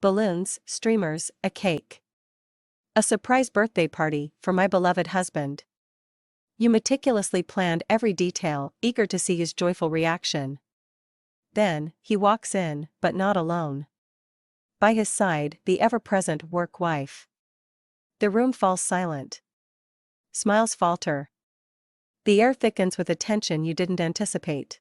balloons, streamers, a cake. A surprise birthday party for my beloved husband. You meticulously planned every detail, eager to see his joyful reaction. Then, he walks in, but not alone. By his side, the ever-present work wife. The room falls silent. Smiles falter. The air thickens with a tension you didn't anticipate.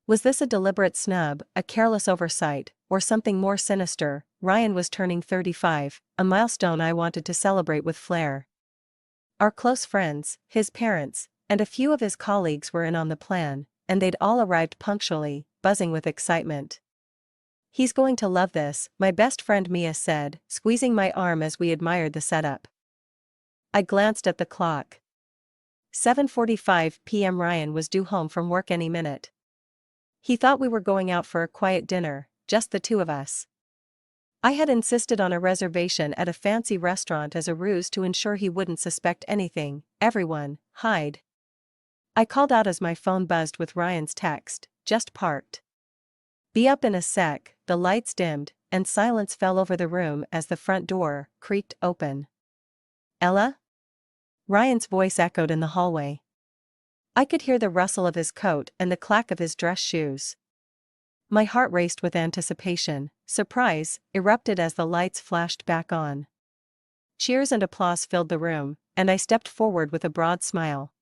Was this a deliberate snub, a careless oversight, or something more sinister? Ryan was turning 35, a milestone I wanted to celebrate with flair. Our close friends, his parents, and a few of his colleagues were in on the plan, and they'd all arrived punctually, buzzing with excitement. "He's going to love this," my best friend Mia said, squeezing my arm as we admired the setup. I glanced at the clock. 7:45 p.m. Ryan was due home from work any minute. He thought we were going out for a quiet dinner, just the two of us. I had insisted on a reservation at a fancy restaurant as a ruse to ensure he wouldn't suspect anything. Everyone, hide. I called out as my phone buzzed with Ryan's text, "Just parked." Be up in a sec. The lights dimmed, and silence fell over the room as the front door creaked open. "Ella?" Ryan's voice echoed in the hallway. I could hear the rustle of his coat and the clack of his dress shoes. My heart raced with anticipation. Surprise erupted as the lights flashed back on. Cheers and applause filled the room, and I stepped forward with a broad smile.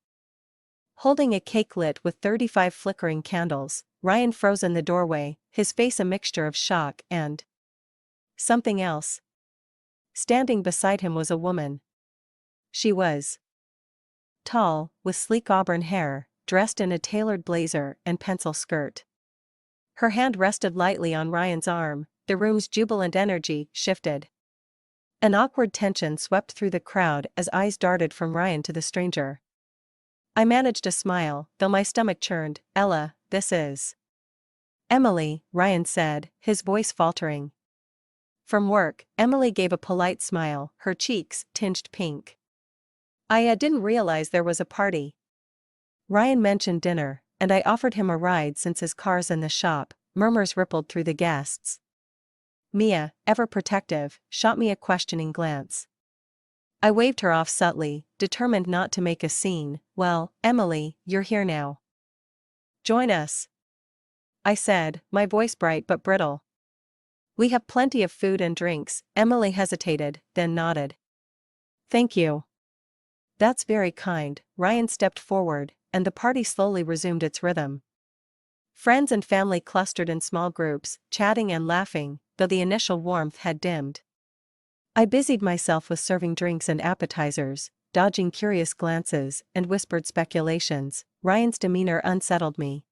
Holding a cake lit with 35 flickering candles, Ryan froze in the doorway, his face a mixture of shock and something else. Standing beside him was a woman. She was tall, with sleek auburn hair, dressed in a tailored blazer and pencil skirt. Her hand rested lightly on Ryan's arm. The room's jubilant energy shifted. An awkward tension swept through the crowd as eyes darted from Ryan to the stranger. I managed a smile, though my stomach churned. "Ella, this is Emily," Ryan said, his voice faltering. From work, Emily gave a polite smile, her cheeks tinged pink. "I didn't realize there was a party." Ryan mentioned dinner, and I offered him a ride since his car's in the shop. Murmurs rippled through the guests. Mia, ever protective, shot me a questioning glance. I waved her off subtly, determined not to make a scene. "Well, Emily, you're here now. Join us," I said, my voice bright but brittle. "We have plenty of food and drinks." Emily hesitated, then nodded. "Thank you. That's very kind." Ryan stepped forward, and the party slowly resumed its rhythm. Friends and family clustered in small groups, chatting and laughing, though the initial warmth had dimmed. I busied myself with serving drinks and appetizers, dodging curious glances and whispered speculations. Ryan's demeanor unsettled me.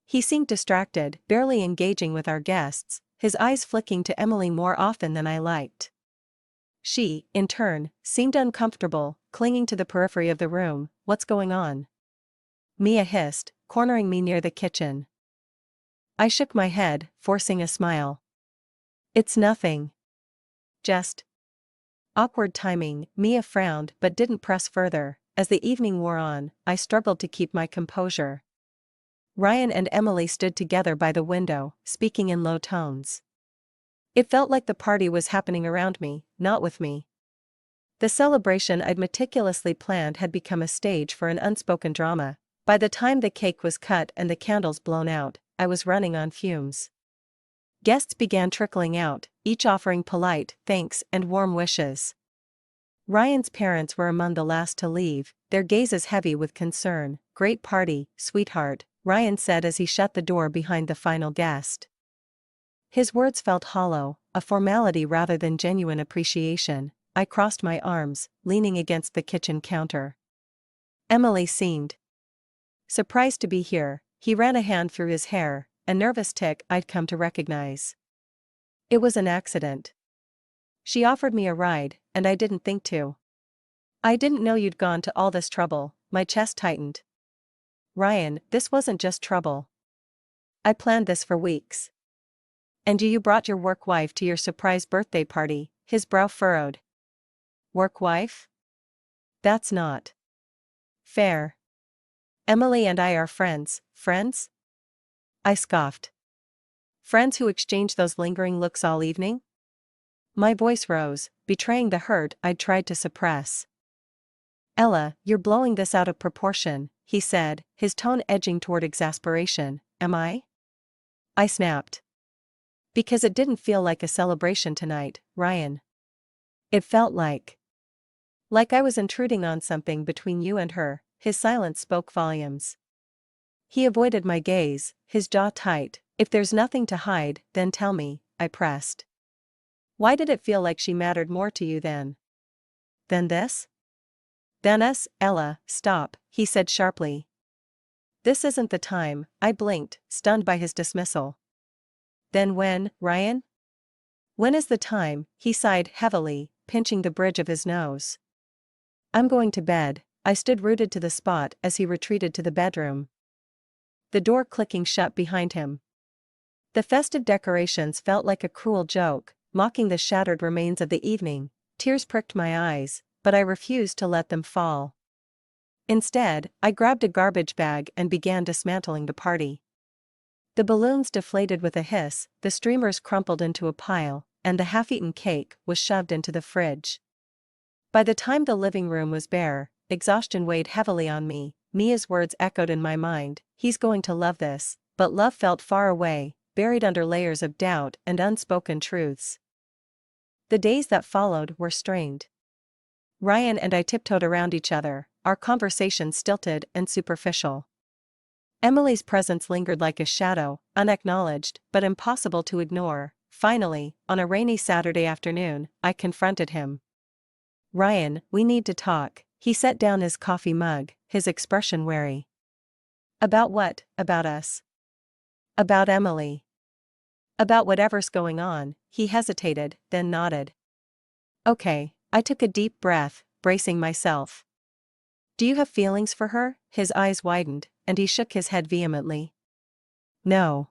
He seemed distracted, barely engaging with our guests, his eyes flicking to Emily more often than I liked. She, in turn, seemed uncomfortable, clinging to the periphery of the room. "What's going on?" Mia hissed, cornering me near the kitchen. I shook my head, forcing a smile. "It's nothing. Just awkward timing." Mia frowned but didn't press further. As the evening wore on, I struggled to keep my composure. Ryan and Emily stood together by the window, speaking in low tones. It felt like the party was happening around me, not with me. The celebration I'd meticulously planned had become a stage for an unspoken drama. By the time the cake was cut and the candles blown out, I was running on fumes. Guests began trickling out, each offering polite thanks and warm wishes. Ryan's parents were among the last to leave, their gazes heavy with concern. "Great party, sweetheart," Ryan said as he shut the door behind the final guest. His words felt hollow, a formality rather than genuine appreciation. I crossed my arms, leaning against the kitchen counter. Emily seemed surprised to be here. He ran a hand through his hair, a nervous tic I'd come to recognize. "It was an accident. She offered me a ride, and I didn't think to." "I didn't know you'd gone to all this trouble." My chest tightened. "Ryan, this wasn't just trouble. I planned this for weeks." "And you brought your work wife to your surprise birthday party?" His brow furrowed. "Work wife? That's not fair. Emily and I are friends." "Friends?" I scoffed. "Friends who exchange those lingering looks all evening?" My voice rose, betraying the hurt I'd tried to suppress. Ella, you're blowing this out of proportion, he said, his tone edging toward exasperation. Am I? I snapped. Because it didn't feel like a celebration tonight, Ryan. It felt like I was intruding on something between you and her. His silence spoke volumes. He avoided my gaze, his jaw tight. If there's nothing to hide, then tell me, I pressed. Why did it feel like she mattered more to you than this? Than us? Ella, stop, he said sharply. This isn't the time, I blinked, stunned by his dismissal. Then when, Ryan? When is the time? He sighed heavily, pinching the bridge of his nose. I'm going to bed. I stood rooted to the spot as he retreated to the bedroom, the door clicking shut behind him. The festive decorations felt like a cruel joke, mocking the shattered remains of the evening. Tears pricked my eyes, but I refused to let them fall. Instead, I grabbed a garbage bag and began dismantling the party. The balloons deflated with a hiss, the streamers crumpled into a pile, and the half-eaten cake was shoved into the fridge. By the time the living room was bare, exhaustion weighed heavily on me. Mia's words echoed in my mind, he's going to love this, but love felt far away, buried under layers of doubt and unspoken truths. The days that followed were strained. Ryan and I tiptoed around each other, our conversation stilted and superficial. Emily's presence lingered like a shadow, unacknowledged but impossible to ignore. Finally, on a rainy Saturday afternoon, I confronted him. Ryan, we need to talk. He set down his coffee mug, his expression wary. About what? About us? About Emily. About whatever's going on, he hesitated, then nodded. Okay, I took a deep breath, bracing myself. Do you have feelings for her? His eyes widened, and he shook his head vehemently. No.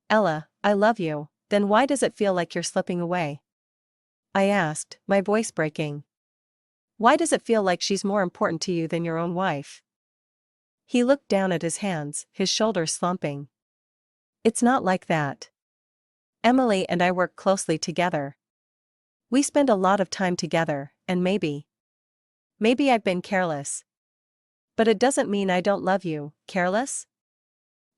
Ella, I love you, then why does it feel like you're slipping away? I asked, my voice breaking. Why does it feel like she's more important to you than your own wife? He looked down at his hands, his shoulders slumping. It's not like that. Emily and I work closely together. We spend a lot of time together, and maybe I've been careless. But it doesn't mean I don't love you. Careless?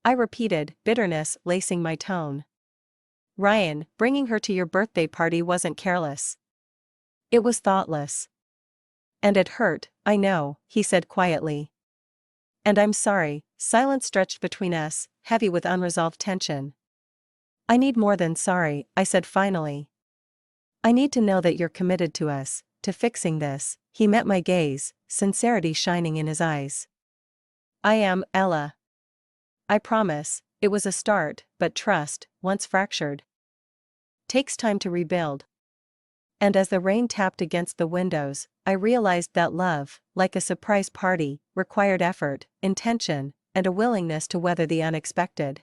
I repeated, bitterness lacing my tone. Ryan, bringing her to your birthday party wasn't careless. It was thoughtless. And it hurt, I know, he said quietly. And I'm sorry. Silence stretched between us, heavy with unresolved tension. I need more than sorry, I said finally. I need to know that you're committed to us, to fixing this. He met my gaze, sincerity shining in his eyes. I am, Ella. I promise. It was a start, but trust, once fractured, takes time to rebuild. And as the rain tapped against the windows, I realized that love, like a surprise party, required effort, intention, and a willingness to weather the unexpected.